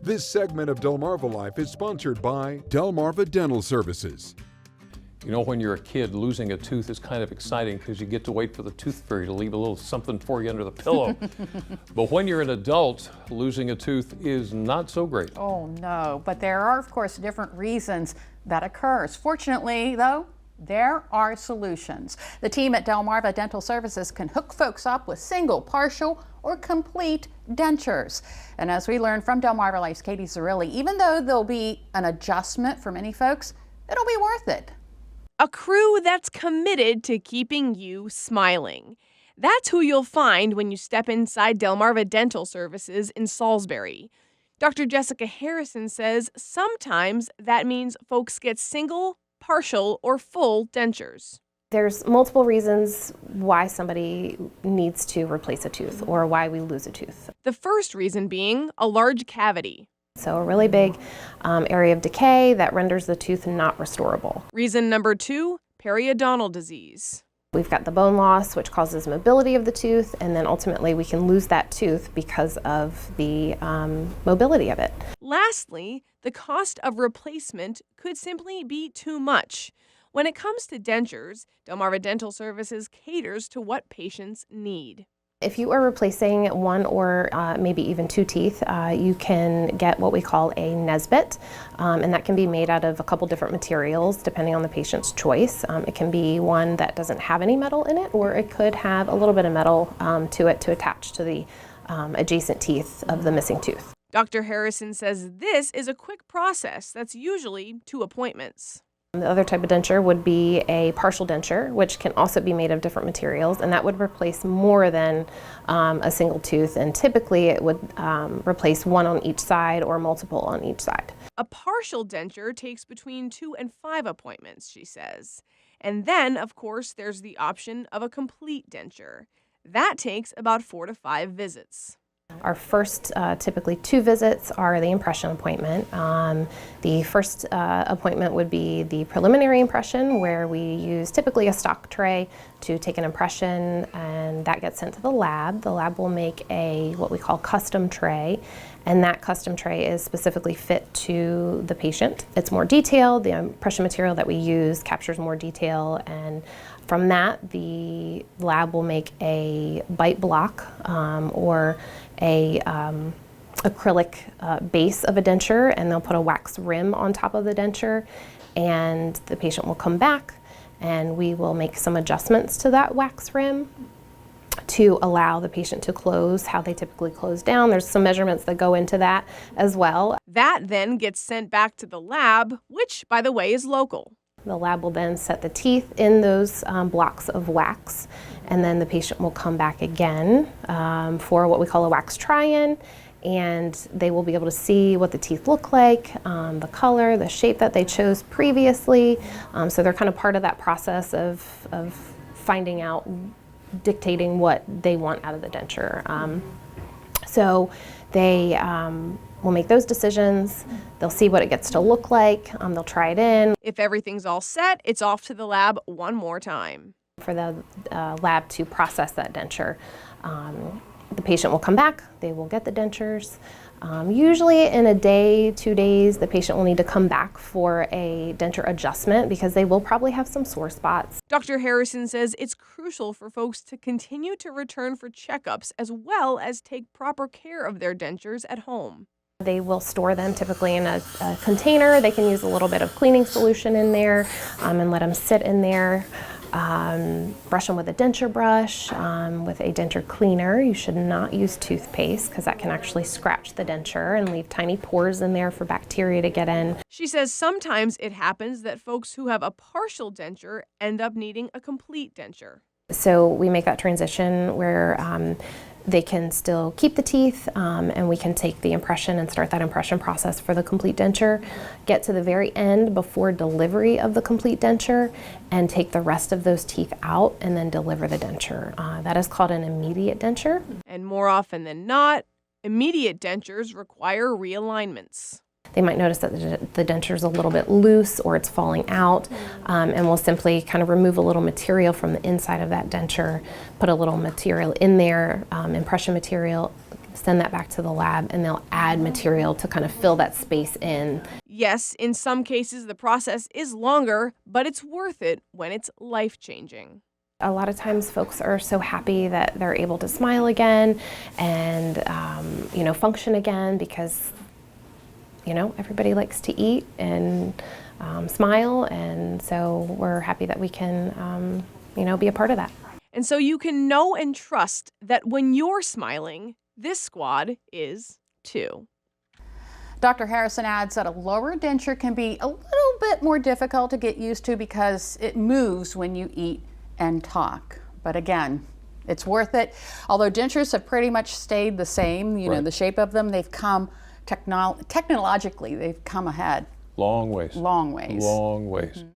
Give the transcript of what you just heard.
This segment of DelmarvaLife is sponsored by Delmarva Dental Services. You know, when you're a kid, losing a tooth is kind of exciting because you get to wait for the tooth fairy to leave a little something for you under the pillow. But when you're an adult, losing a tooth is not so great. Oh no, but there are of course different reasons that occurs. Fortunately though, there are solutions. The team at Delmarva Dental Services can hook folks up with single, partial, or complete dentures. And as we learned from DelmarvaLife's Katie Zerilli, even though there'll be an adjustment for many folks, it'll be worth it. A crew that's committed to keeping you smiling. That's who you'll find when you step inside Delmarva Dental Services in Salisbury. Dr. Jessica Harrison says sometimes that means folks get single, partial, or full dentures. There's multiple reasons why somebody needs to replace a tooth or why we lose a tooth. The first reason being a large cavity. So a really big area of decay that renders the tooth not restorable. Reason number 2, periodontal disease. We've got the bone loss, which causes mobility of the tooth, and then ultimately we can lose that tooth because of the mobility of it. Lastly, the cost of replacement could simply be too much. When it comes to dentures, Delmarva Dental Services caters to what patients need. If you are replacing one or maybe even 2 teeth, you can get what we call a Nesbit, and that can be made out of a couple different materials depending on the patient's choice. It can be one that doesn't have any metal in it, or it could have a little bit of metal to it to attach to the adjacent teeth of the missing tooth. Dr. Harrison says this is a quick process that's usually 2 appointments. The other type of denture would be a partial denture, which can also be made of different materials, and that would replace more than a single tooth, and typically it would replace one on each side or multiple on each side. A partial denture takes between 2 and 5 appointments, she says. And then, of course, there's the option of a complete denture. That takes about 4 to 5 visits. Our first typically 2 visits are the impression appointment. The first appointment would be the preliminary impression, where we use typically a stock tray to take an impression, and that gets sent to the lab. The lab will make a what we call custom tray, and that custom tray is specifically fit to the patient. It's more detailed. The impression material that we use captures more detail, and from that the lab will make a bite block or a acrylic base of a denture, and they'll put a wax rim on top of the denture, and the patient will come back and we will make some adjustments to that wax rim to allow the patient to close how they typically close down. There's some measurements that go into that as well. That then gets sent back to the lab, which, by the way, is local. The lab will then set the teeth in those blocks of wax, and then the patient will come back again for what we call a wax try-in, and they will be able to see what the teeth look like, the color, the shape that they chose previously. So they're kind of part of that process of finding out, dictating what they want out of the denture. So they will make those decisions. They'll see what it gets to look like. They'll try it in. If everything's all set, it's off to the lab one more time. For the lab to process that denture. The patient will come back, they will get the dentures. Usually in a day, 2 days, the patient will need to come back for a denture adjustment because they will probably have some sore spots. Dr. Harrison says it's crucial for folks to continue to return for checkups as well as take proper care of their dentures at home. They will store them typically in a container. They can use a little bit of cleaning solution in there and let them sit in there. Brush them with a denture brush, with a denture cleaner. You should not use toothpaste because that can actually scratch the denture and leave tiny pores in there for bacteria to get in. She says sometimes it happens that folks who have a partial denture end up needing a complete denture. So we make that transition where they can still keep the teeth, and we can take the impression and start that impression process for the complete denture, get to the very end before delivery of the complete denture, and take the rest of those teeth out and then deliver the denture. That is called an immediate denture. And more often than not, immediate dentures require realignments. They might notice that the denture is a little bit loose or it's falling out, and we'll simply kind of remove a little material from the inside of that denture, put a little material in there, impression material, send that back to the lab, and they'll add material to kind of fill that space in. Yes, in some cases the process is longer, but it's worth it when it's life-changing. A lot of times folks are so happy that they're able to smile again and function again, because everybody likes to eat and smile, and so we're happy that we can be a part of that. And so you can know and trust that when you're smiling, this squad is too. Dr. Harrison adds that a lower denture can be a little bit more difficult to get used to because it moves when you eat and talk. But again, it's worth it. Although dentures have pretty much stayed the same, Right. the shape of them, they've come technologically, they've come ahead. Long ways. Long ways. Long ways.